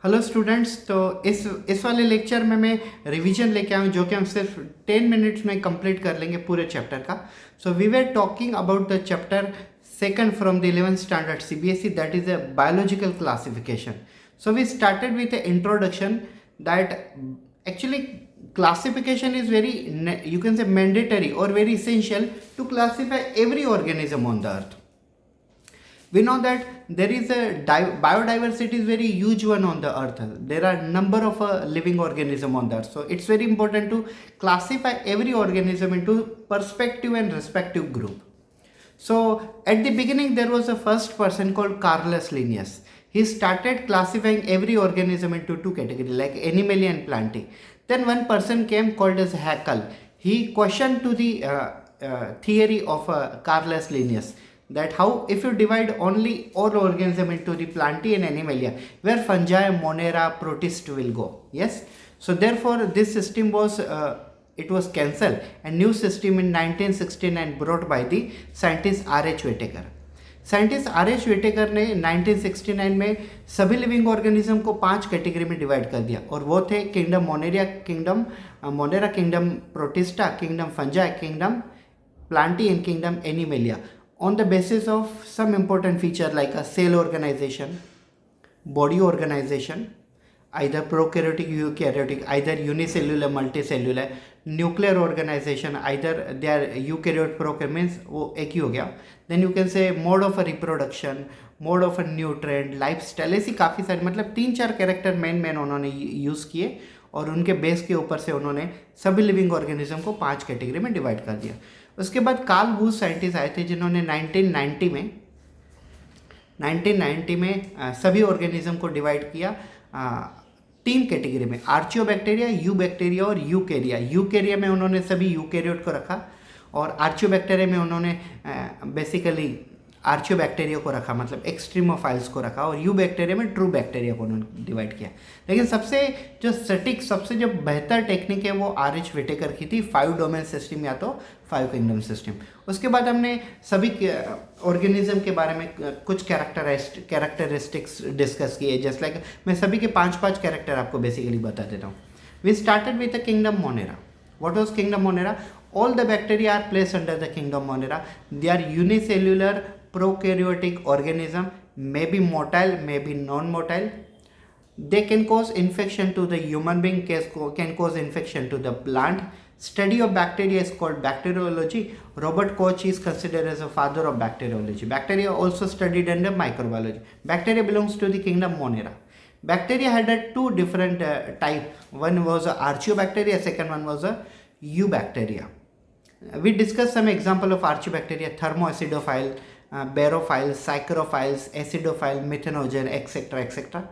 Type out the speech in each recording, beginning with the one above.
Hello students. तो इस वाले लेक्चर में मैं रिवीजन लेके आया हूँ जो कि हम सिर्फ 10 मिनट्स में कंप्लीट कर लेंगे पूरे चैप्टर का। So we were talking about the chapter second from the 11th standard CBSE, that is a biological classification. So we started with an introduction that actually classification is very, you can say, mandatory or very essential to classify every organism on the earth. We know that there is a biodiversity is very huge one on the earth. There are number of living organism on the earth, so it's very important to classify every organism into perspective and respective group. So at the beginning there was a first person called Carolus Linnaeus. He started classifying every organism into two categories like animalia and plantae. Then one person came called as Haeckel. He questioned to the theory of Carolus Linnaeus, that how if you divide only all organism into the plantae and animalia, where fungi, monera, protist will go. Yes, so therefore this system was it was cancelled, and new system in 1969 brought by the scientist R.H. Whittaker. Scientist R.H. Whittaker ने 1969 में सभी living organism को 5 category में divide कर दिया, और वो थे kingdom Monera, kingdom protista, kingdom fungi, kingdom Plantae and kingdom animalia, on the basis of some important feature like a cell organization, body organization, either prokaryotic, eukaryotic, either unicellular, multicellular, nuclear organization, either they are eukaryote, prokaryote, means वो एक ही हो गया. Then you can say mode of a reproduction, mode of a nutrient, lifestyle, ऐसी काफ़ी सारी, मतलब 3-4 character main उन्होंने use किए, और उनके बेस के ऊपर से उन्होंने सभी लिविंग ऑर्गेनिज्म को 5 कैटेगरी में डिवाइड कर दिया. उसके बाद कार्ल वूज साइंटिस्ट आए थे जिन्होंने 1990 में सभी ऑर्गेनिज्म को डिवाइड किया 3 कैटेगरी में, आर्चियोबैक्टीरिया, यूबैक्टीरिया और यूकेरिया. यूकेरिया में उन्होंने सभी यूकेरियोट को रखा, और आर्चियोबैक्टीरिया में उन्होंने बेसिकली आर्चियोबैक्टीरिया को रखा, मतलब एक्सट्रीमोफाइल्स को रखा, और यू बैक्टीरिया में ट्रू बैक्टीरिया को उन्होंने डिवाइड किया. लेकिन सबसे जो बेहतर टेक्निक है वो R.H. Whittaker की थी, 5 डोमेन सिस्टम या तो 5 किंगडम सिस्टम. उसके बाद हमने सभी ऑर्गेनिज्म के बारे में कुछ कैरेक्टरिस्टिक्स डिस्कस किए, जस्ट लाइक मैं सभी के 5 कैरेक्टर आपको बेसिकली बता देता हूँ. We started with the kingdom Monera. What was kingdom Monera? All the bacteria are placed under the kingdom Monera. They are unicellular prokaryotic organism, may be motile, may be non-motile. They can cause infection to the human being, can cause infection to the plant. Study of bacteria is called bacteriology. Robert Koch is considered as a father of bacteriology. Bacteria also studied under microbiology. Bacteria belongs to the kingdom Monera. Bacteria had two different type. One was a archaeobacteria, second one was a eubacteria. We discussed some example of archaeobacteria: thermoacidophile, barophile, psychrophiles, acidophile, methanogen, etc.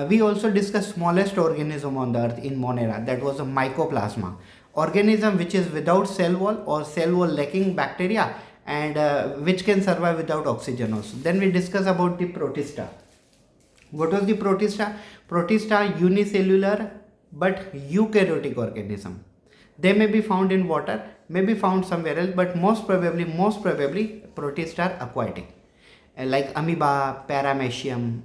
We also discussed smallest organism on the earth in Monera, that was a mycoplasma, organism which is without cell wall or cell wall lacking bacteria, and which can survive without oxygen also. Then we discussed about the protista. What was the protista? Protista unicellular but eukaryotic organism. They may be found in water, may be found somewhere else, but most probably protista are aquatic, like amoeba, paramecium.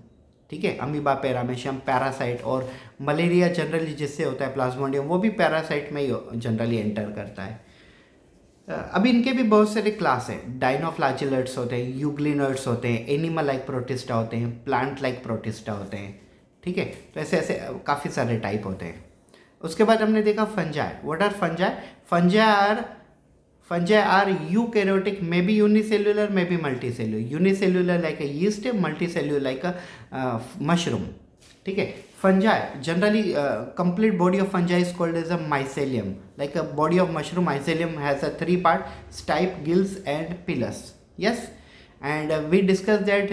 ठीक है, amoeba, paramecium, parasite, और malaria generally जिससे होता है Plasmodium, वो भी parasite में ही generally enter करता है. अभी इनके भी बहुत सारे क्लास हैं. डाइनोफ्लैजिलेट्स होते हैं, यूग्लिनोइड्स होते हैं, एनिमल लाइक प्रोटिस्टा होते हैं, प्लांट लाइक प्रोटिस्टा होते हैं. ठीक है, तो ऐसे काफ़ी सारे टाइप होते हैं. उसके बाद हमने देखा fungi. What are fungi? Fungi are eukaryotic, may be unicellular, may be multicellular. Unicellular like a yeast, multicellular like a mushroom. ठीक है. Fungi generally complete body of fungi is called as a mycelium. Like a body of mushroom, mycelium has a 3 part: stipe, gills, and pilus. Yes, and we discussed that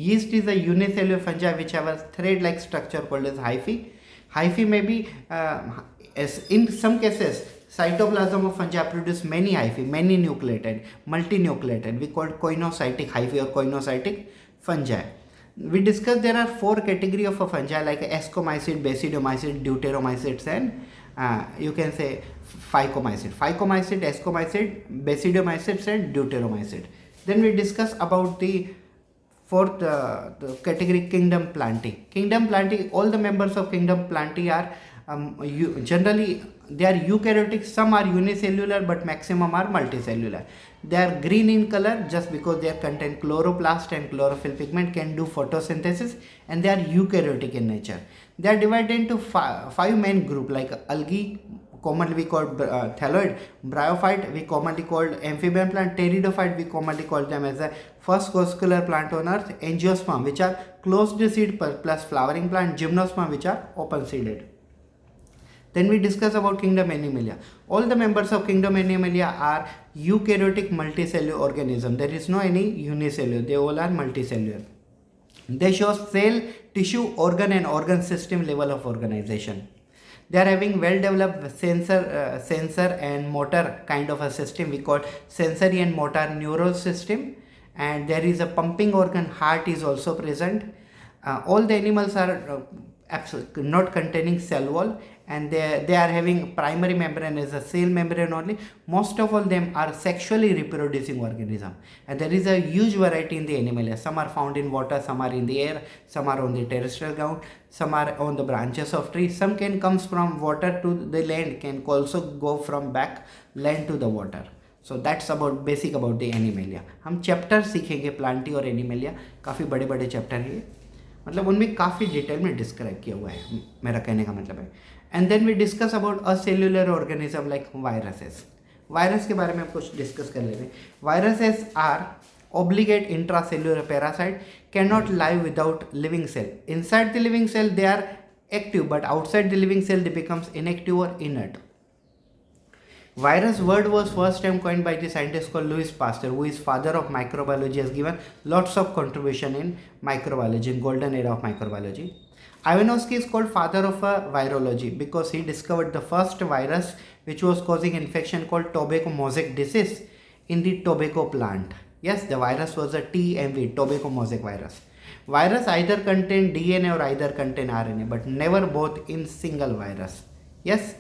yeast is a unicellular fungi which have a thread-like structure called as hyphae. Hyphae may be in some cases cytoplasm of fungi produce many hyphae, many nucleated, multinucleated. We call koinocytic hyphae or koinocytic fungi. We discussed there are 4 category of a fungi like ascomycete, basidiomycete, deuteromycetes, and you can say phycomycete, ascomycete, basidiomycetes, and deuteromycete. Then we discuss about the Fourth the category kingdom plantae. Kingdom plantae, all the members of kingdom plantae are generally they are eukaryotic. Some are unicellular but maximum are multicellular. They are green in color just because they contain chloroplast and chlorophyll pigment, can do photosynthesis, and they are eukaryotic in nature. They are divided into five main group like algae, commonly we called thalloid, bryophyte we commonly called amphibian plant, pteridophyte we commonly call them as a first corpuscular plant on earth, angiosperm which are closed seed plus flowering plant, gymnosperm which are open seeded. Then we discuss about kingdom Animalia. All the members of kingdom Animalia are eukaryotic multicellular organism. There is no any unicellular. They all are multicellular. They show cell, tissue, organ and organ system level of organization. They are having well developed sensor and motor kind of a system. We call sensory and motor neural system. And there is a pumping organ, heart is also present. All the animals are not containing cell wall, and they are having primary membrane as a cell membrane only. Most of all them are sexually reproducing organism, and there is a huge variety in the Animalia. Some are found in water, some are in the air, some are on the terrestrial ground, some are on the branches of trees. Some can comes from water to the land, can also go from back land to the water. So that's about basic about the animalia. हम chapter सीखेंगे Plantae और animalia, काफ़ी बड़े बड़े chapter हैं ये, मतलब उनमें काफ़ी डिटेल में डिस्क्राइब किया हुआ है, मेरा कहने का मतलब है. And then we discuss about a cellular organism like viruses. Virus के बारे में हम कुछ डिस्कस कर लेते हैं. Viruses are obligate intracellular parasite, cannot live without living cell. Inside the living cell they are active, but outside the living cell they becomes inactive or inert. Virus word was first time coined by the scientist called Louis Pasteur, who is father of microbiology, has given lots of contribution in microbiology, in golden era of microbiology. Ivanovsky is called father of virology because he discovered the first virus which was causing infection called tobacco mosaic disease in the tobacco plant. Yes, the virus was a TMV, tobacco mosaic virus. Virus either contain DNA or either contain RNA, but never both in single virus. Yes,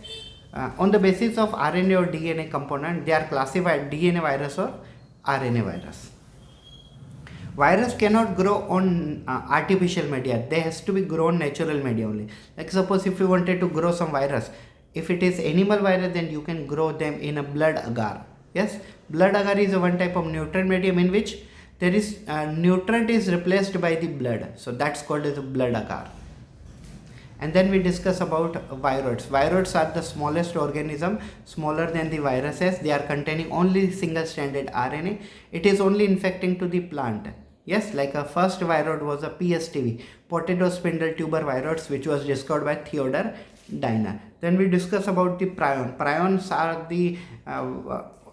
on the basis of RNA or DNA component, they are classified DNA virus or RNA virus. Virus cannot grow on artificial media. They has to be grown natural media only. Like suppose if you wanted to grow some virus, if it is animal virus, then you can grow them in a blood agar. Yes, blood agar is a one type of nutrient medium in which there is nutrient is replaced by the blood. So that's called as a blood agar. And then we discuss about viroids. Viroids are the smallest organism, smaller than the viruses. They are containing only single stranded RNA. It is only infecting to the plant. Yes, like a first viroid was a PSTV, potato spindle tuber viroids, which was discovered by Theodor Diner. Then we discuss about the prion. Prions are the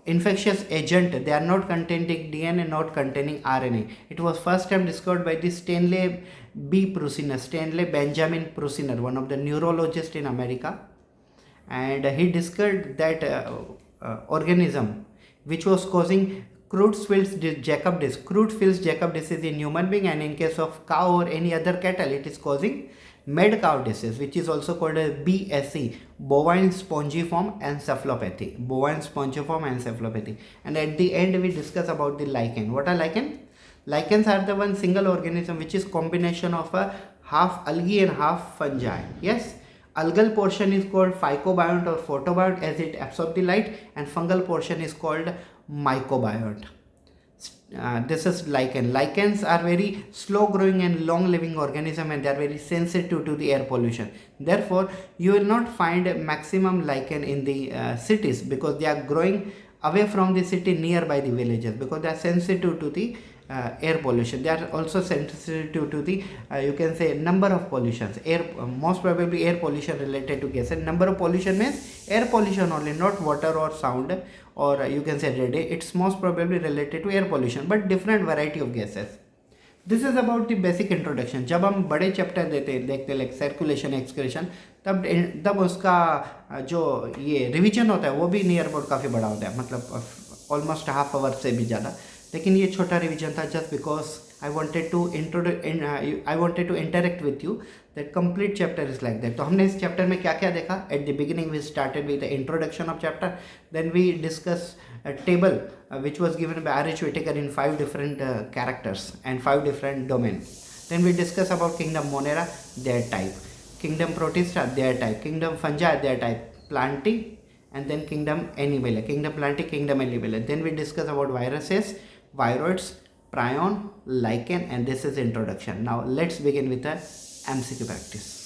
infectious agent. They are not containing DNA, not containing RNA. It was first time discovered by the Stanley B. Prusiner, Stanley Benjamin Prusiner, one of the neurologists in America, and he discovered that organism which was causing Creutzfeldt-Jakob disease. Creutzfeldt-Jakob disease in human being, and in case of cow or any other cattle, it is causing mad cow disease, which is also called as BSE, bovine spongiform encephalopathy. Bovine spongiform encephalopathy. And at the end, we discuss about the lichen. What are lichen? Lichens are the one single organism which is combination of a half algae and half fungi. Yes, algal portion is called phycobiont or photobiont as it absorbs the light, and fungal portion is called mycobiont. This is lichen. Lichens are very slow growing and long living organism, and they are very sensitive to the air pollution. Therefore, you will not find maximum lichen in the cities because they are growing away from the city, nearby the villages, because they are sensitive to the air pollution. They are also sensitive to the you can say number of pollutions. Most probably air pollution related to gases. Number of pollution means air pollution only, not water or sound, or you can say radiation. It's most probably related to air pollution, but different variety of gases. This is about the basic introduction. जब हम बड़े chapter देखते like circulation excretion, तब उसका जो ये revision होता है वो भी नियर अबाउट काफ़ी बड़ा होता है, मतलब ऑलमोस्ट हाफ आवर से भी ज़्यादा. लेकिन ये छोटा रिवीजन था just because I wanted to I wanted to interact with you. That complete chapter is like that. तो हमने इस chapter में क्या क्या देखा? At the beginning we started with the introduction of chapter. Then we discuss a table which was given by R.H. Whitaker in 5 different characters and 5 different domains. Then we discuss about kingdom Monera, their type, kingdom Protista, their type, kingdom Fungi, their type, planting, and then kingdom Animalia, kingdom Planting, kingdom Animalia. Then we discuss about viruses, viroids, prion, lichen, and this is introduction. Now let's begin with the MCQ practice.